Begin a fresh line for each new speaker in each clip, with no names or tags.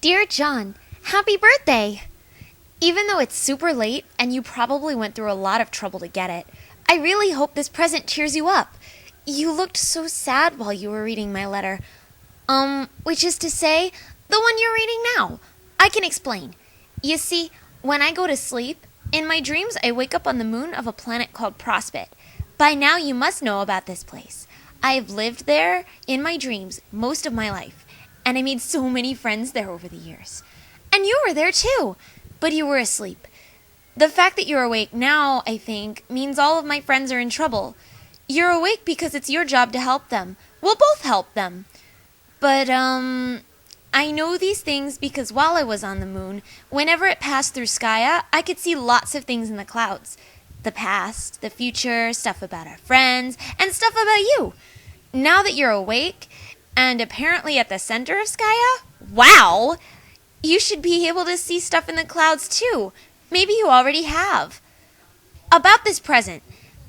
Dear John, happy birthday! Even though it's super late and you probably went through a lot of trouble to get it, I really hope this present cheers you up. You looked so sad while you were reading my letter. Which is to say, the one you're reading now. I can explain. You see, when I go to sleep, in my dreams I wake up on the moon of a planet called Prospect. By now you must know about this place. I have lived there in my dreams most of my life, and I made so many friends there over the years. And you were there too, but you were asleep. The fact that you're awake now, I think, means all of my friends are in trouble. You're awake because it's your job to help them. We'll both help them. But, I know these things because while I was on the moon, whenever it passed through Skya, I could see lots of things in the clouds. The past, the future, stuff about our friends, and stuff about you. Now that you're awake, and apparently at the center of Skya, wow! You should be able to see stuff in the clouds too. Maybe you already have. About this present,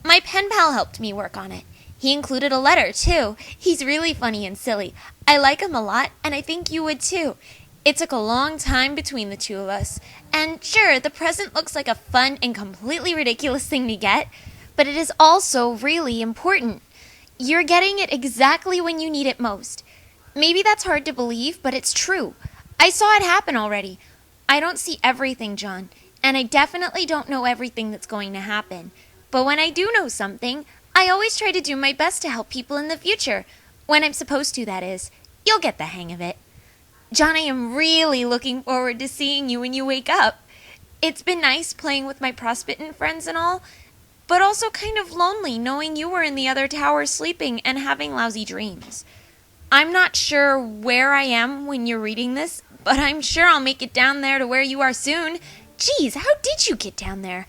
my pen pal helped me work on it. He included a letter, too. He's really funny and silly. I like him a lot, and I think you would, too. It took a long time between the two of us. And sure, the present looks like a fun and completely ridiculous thing to get, but it is also really important. You're getting it exactly when you need it most. Maybe that's hard to believe, but it's true. I saw it happen already. I don't see everything, John, and I definitely don't know everything that's going to happen. But when I do know something, I always try to do my best to help people in the future. When I'm supposed to, that is. You'll get the hang of it. John, I am really looking forward to seeing you when you wake up. It's been nice playing with my Prospitten friends and all, but also kind of lonely knowing you were in the other tower sleeping and having lousy dreams. I'm not sure where I am when you're reading this, but I'm sure I'll make it down there to where you are soon. Geez, how did you get down there?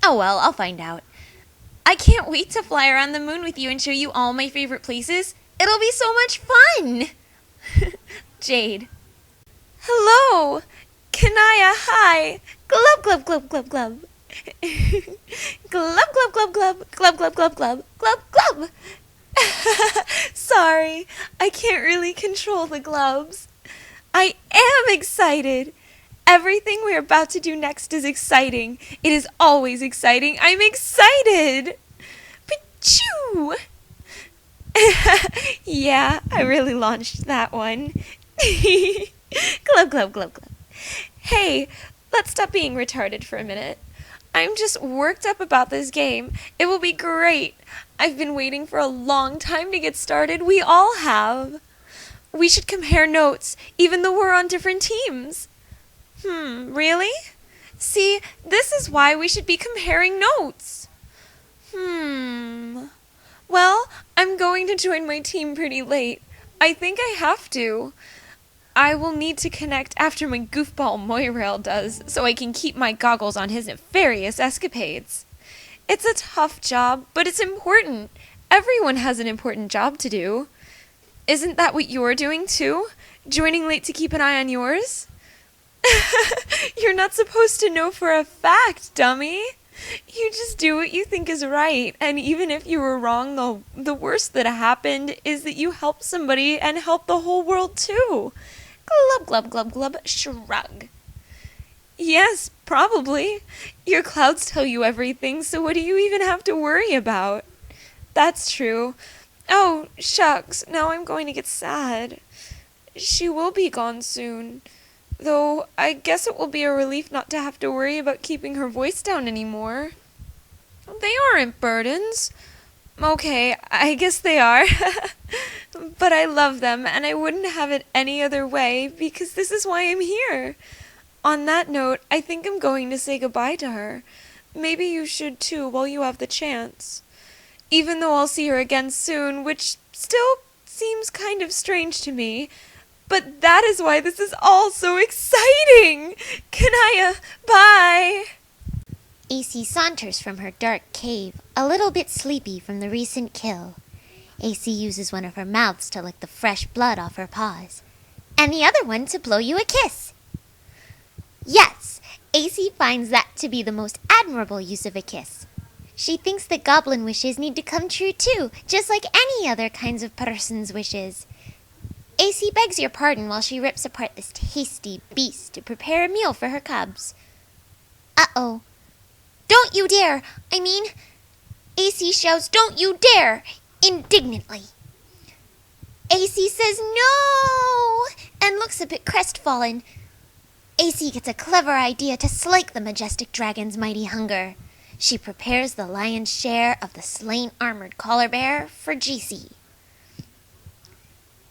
Oh well, I'll find out. I can't wait to fly around the moon with you and show you all my favorite places. It'll be so much fun! Jade. Hello! Kanaya, hi! Glub, glub, glub, glub, glub. Glub, glub, glub, glub, glub, glub, glub, glub, glub, glub. Sorry, I can't really control the glubs. I am excited. Everything we're about to do next is exciting. It is always exciting. I'm excited. Pachoo! Yeah, I really launched that one. Glub, glub, glub, glub. Hey, let's stop being retarded for a minute. I'm just worked up about this game. It will be great. I've been waiting for a long time to get started. We all have. We should compare notes, even though we're on different teams. Really? See, this is why we should be comparing notes. Well, I'm going to join my team pretty late. I think I have to. I will need to connect after my goofball Moirail does, so I can keep my goggles on his nefarious escapades. It's a tough job, but it's important. Everyone has an important job to do. Isn't that what you're doing too? Joining late to keep an eye on yours? You're not supposed to know for a fact, dummy. You just do what you think is right, and even if you were wrong, the worst that happened is that you helped somebody and helped the whole world too. Glub, glub, glub, glub, shrug. Yes, probably. Your clouds tell you everything, so what do you even have to worry about? That's true. Oh, shucks, now I'm going to get sad. She will be gone soon. Though, I guess it will be a relief not to have to worry about keeping her voice down anymore. They aren't burdens. Okay, I guess they are. But I love them, and I wouldn't have it any other way, because this is why I'm here. On that note, I think I'm going to say goodbye to her. Maybe you should too, while you have the chance. Even though I'll see her again soon, which still seems kind of strange to me. But that is why this is all so exciting! Kanaya, bye!
AC saunters from her dark cave, a little bit sleepy from the recent kill. AC uses one of her mouths to lick the fresh blood off her paws, and the other one to blow you a kiss. Yes, AC finds that to be the most admirable use of a kiss. She thinks that goblin wishes need to come true too, just like any other kinds of person's wishes. AC begs your pardon while she rips apart this tasty beast to prepare a meal for her cubs. Uh-oh. Don't you dare! I mean, AC shouts, "Don't you dare!" indignantly. AC says no and looks a bit crestfallen. AC gets a clever idea to slake the majestic dragon's mighty hunger. She prepares the lion's share of the slain armored collar bear for GC.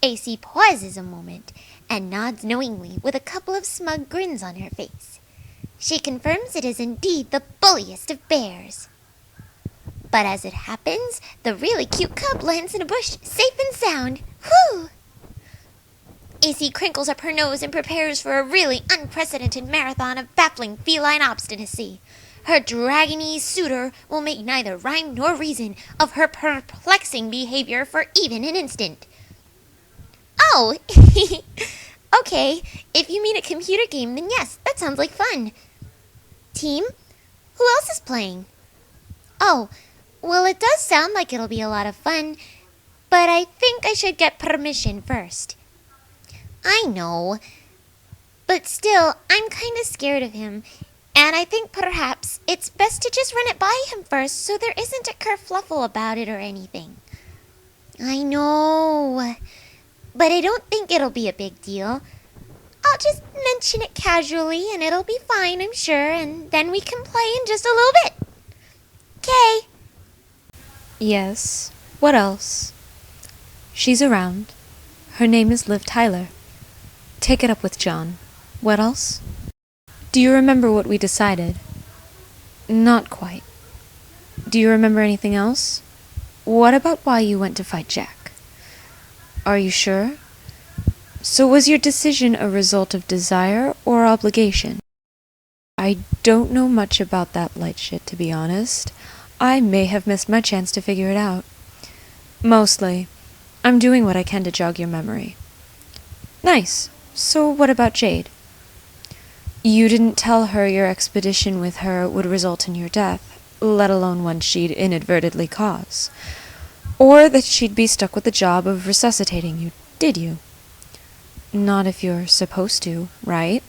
AC pauses a moment and nods knowingly with a couple of smug grins on her face. She confirms it is indeed the bulliest of bears. But as it happens, the really cute cub lands in a bush, safe and sound. Whew! AC crinkles up her nose and prepares for a really unprecedented marathon of baffling feline obstinacy. Her dragony suitor will make neither rhyme nor reason of her perplexing behavior for even an instant. Oh, okay, if you mean a computer game, then yes, that sounds like fun. Team, who else is playing? Oh, well, it does sound like it'll be a lot of fun, but I think I should get permission first. I know, but still, I'm kind of scared of him, and I think perhaps it's best to just run it by him first so there isn't a kerfluffle about it or anything. I know, but I don't think it'll be a big deal. I'll just mention it casually and it'll be fine, I'm sure, and then we can play in just a little bit. 'Kay.
Yes, what else? She's around. Her name is Liv Tyler. Take it up with John. What else? Do you remember what we decided? Not quite. Do you remember anything else? What about why you went to fight Jack? Are you sure? So was your decision a result of desire or obligation? I don't know much about that light shit, to be honest. I may have missed my chance to figure it out. Mostly, I'm doing what I can to jog your memory. Nice. So what about Jade? You didn't tell her your expedition with her would result in your death, let alone one she'd inadvertently cause. Or that she'd be stuck with the job of resuscitating you, did you? Not if you're supposed to, right?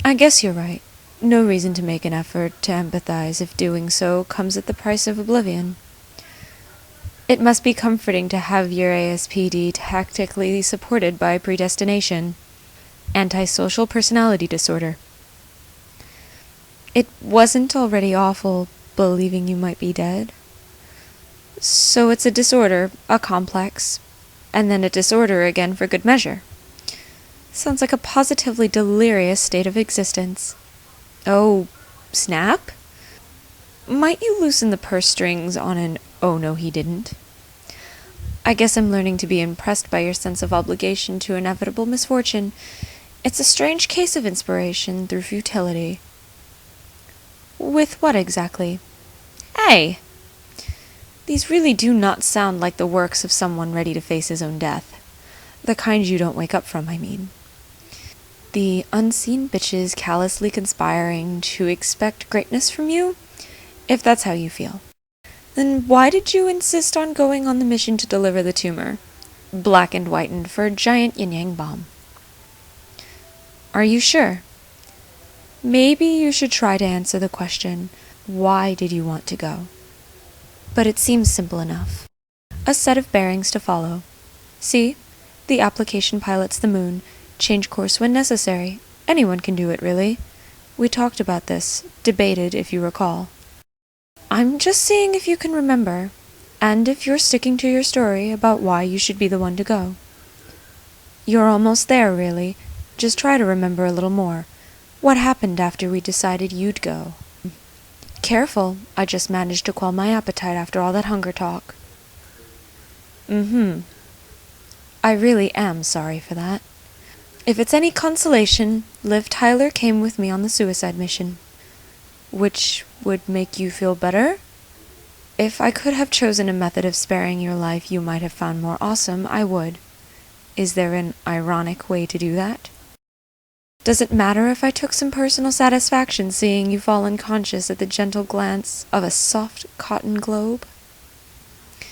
I guess you're right. No reason to make an effort to empathize if doing so comes at the price of oblivion. It must be comforting to have your ASPD tactically supported by predestination, antisocial personality disorder. It wasn't already awful believing you might be dead? So it's a disorder, a complex, and then a disorder again for good measure. Sounds like a positively delirious state of existence. Oh, snap? Might you loosen the purse strings on an "oh no he didn't"? I guess I'm learning to be impressed by your sense of obligation to inevitable misfortune. It's a strange case of inspiration through futility. With what exactly? Hey! These really do not sound like the works of someone ready to face his own death. The kind you don't wake up from, I mean. The unseen bitches callously conspiring to expect greatness from you, if that's how you feel. Then why did you insist on going on the mission to deliver the tumor, black and whitened for a giant yin-yang bomb? Are you sure? Maybe you should try to answer the question, why did you want to go? But it seems simple enough. A set of bearings to follow. See? The application pilots the moon. Change course when necessary. Anyone can do it, really. We talked about this, debated, if you recall. I'm just seeing if you can remember, and if you're sticking to your story about why you should be the one to go. You're almost there, really. Just try to remember a little more. What happened after we decided you'd go? Careful, I just managed to quell my appetite after all that hunger talk. I really am sorry for that. If it's any consolation, Liv Tyler came with me on the suicide mission. Which would make you feel better? If I could have chosen a method of sparing your life you might have found more awesome, I would. Is there an ironic way to do that? Does it matter if I took some personal satisfaction seeing you fall unconscious at the gentle glance of a soft cotton globe?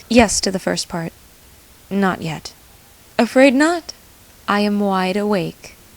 Yes to the first part. Not yet. Afraid not. I am wide awake.